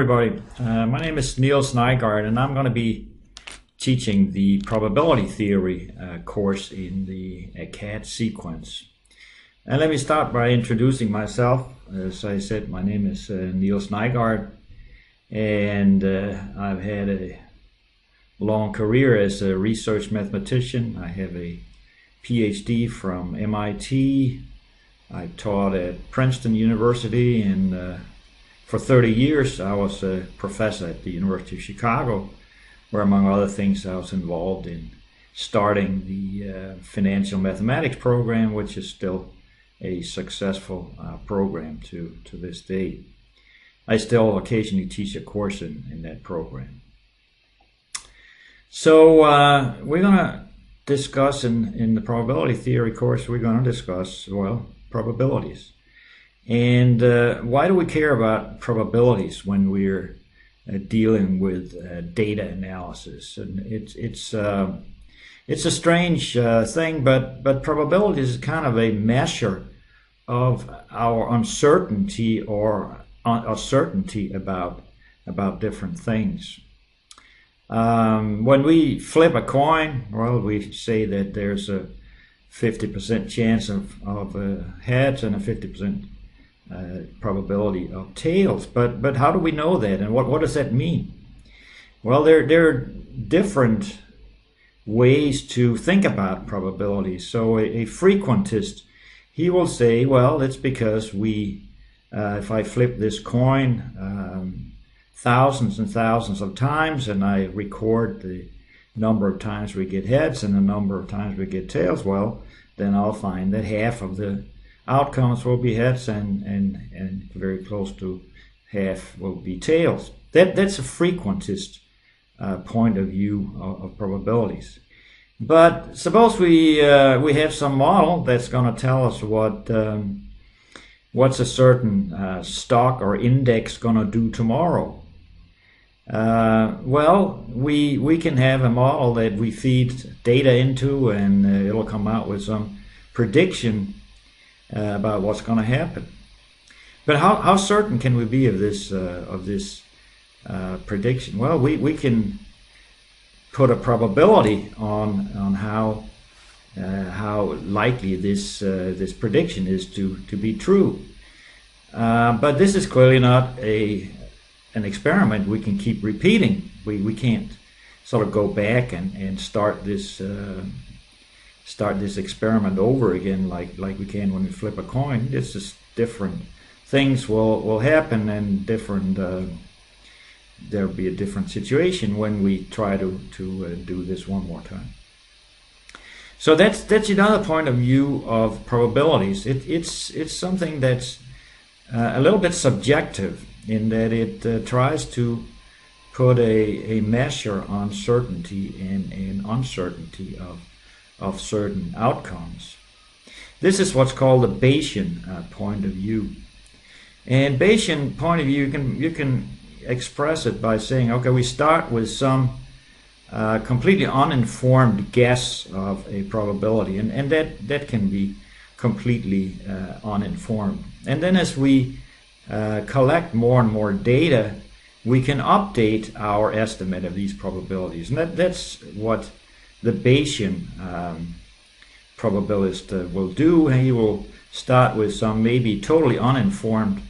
everybody. My name is Niels Nygaard, and I'm going to be teaching the probability theory course in the CAD sequence. And let me start by introducing myself. As I said, my name is Niels Nygaard, and I've had a long career as a research mathematician. I have a PhD from MIT. I taught at Princeton University, and for 30 years I was a professor at the University of Chicago, where among other things I was involved in starting the financial mathematics program, which is still a successful program to this day. I still occasionally teach a course in that program. So we're going to discuss in the probability theory course, we're going to discuss, well, probabilities. And why do we care about probabilities when we're dealing with data analysis? And it's a strange thing, but probability is kind of a measure of our uncertainty or certainty about different things. When we flip a coin, well, we say that there's a 50% chance of heads and a 50% probability of tails. But how do we know that, and what does that mean? Well, there are different ways to think about probabilities. So a frequentist, he will say, well, it's because if I flip this coin thousands and thousands of times, and I record the number of times we get heads and the number of times we get tails, well, then I'll find that half of the outcomes will be heads and very close to half will be tails. That's a frequentist point of view of probabilities. But suppose we have some model that's going to tell us what's a certain stock or index going to do tomorrow. Well, we can have a model that we feed data into, and it'll come out with some prediction about what's going to happen. But how certain can we be of this prediction? Well, we can put a probability on how likely this prediction is to be true. But this is clearly not an experiment we can keep repeating. We can't sort of go back and start this experiment over again like we can when we flip a coin. It's just different things will happen, and there'll be a different situation when we try to do this one more time. So that's another point of view of probabilities. It's something that's a little bit subjective, in that it tries to put a measure on certainty and uncertainty of certain outcomes. This is what's called the Bayesian point of view. And Bayesian point of view, you can express it by saying, okay, we start with some completely uninformed guess of a probability, and that can be completely uninformed. And then as we collect more and more data, we can update our estimate of these probabilities. And that's what the Bayesian probabilist will do. He will start with some maybe totally uninformed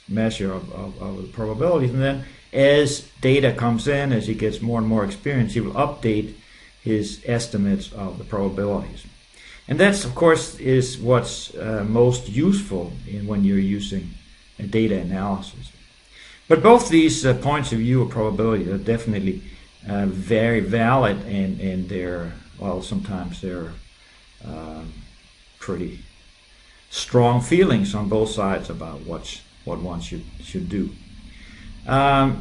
measure of the probabilities, and then as data comes in, as he gets more and more experience, he will update his estimates of the probabilities. And that's, of course, is what's most useful when you're using data analysis. But both these points of view of probability are definitely very valid, and they're, well, sometimes they're pretty strong feelings on both sides about what one should do.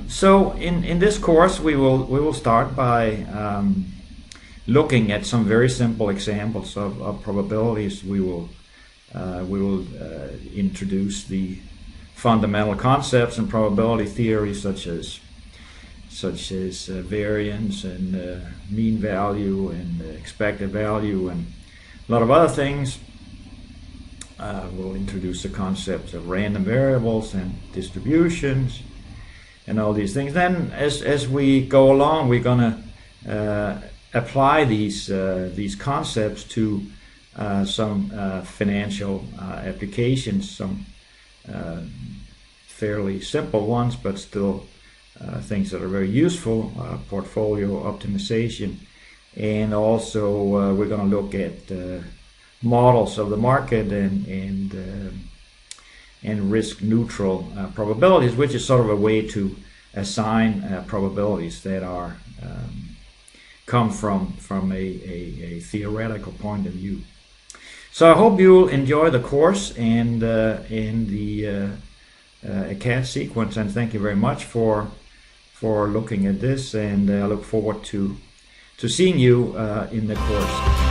So in this course, we will start by looking at some very simple examples of probabilities. We will introduce the fundamental concepts in probability theory, such as variance and mean value and expected value and a lot of other things. We'll introduce the concepts of random variables and distributions and all these things. Then as we go along, we're going to apply these concepts to some financial applications, some fairly simple ones, but still things that are very useful, portfolio optimization. And also we're going to look at models of the market and risk neutral probabilities, which is sort of a way to assign probabilities that are come from a theoretical point of view. So I hope you'll enjoy the course and the CAD sequence, and thank you very much for looking at this, and I look forward to seeing you in the course.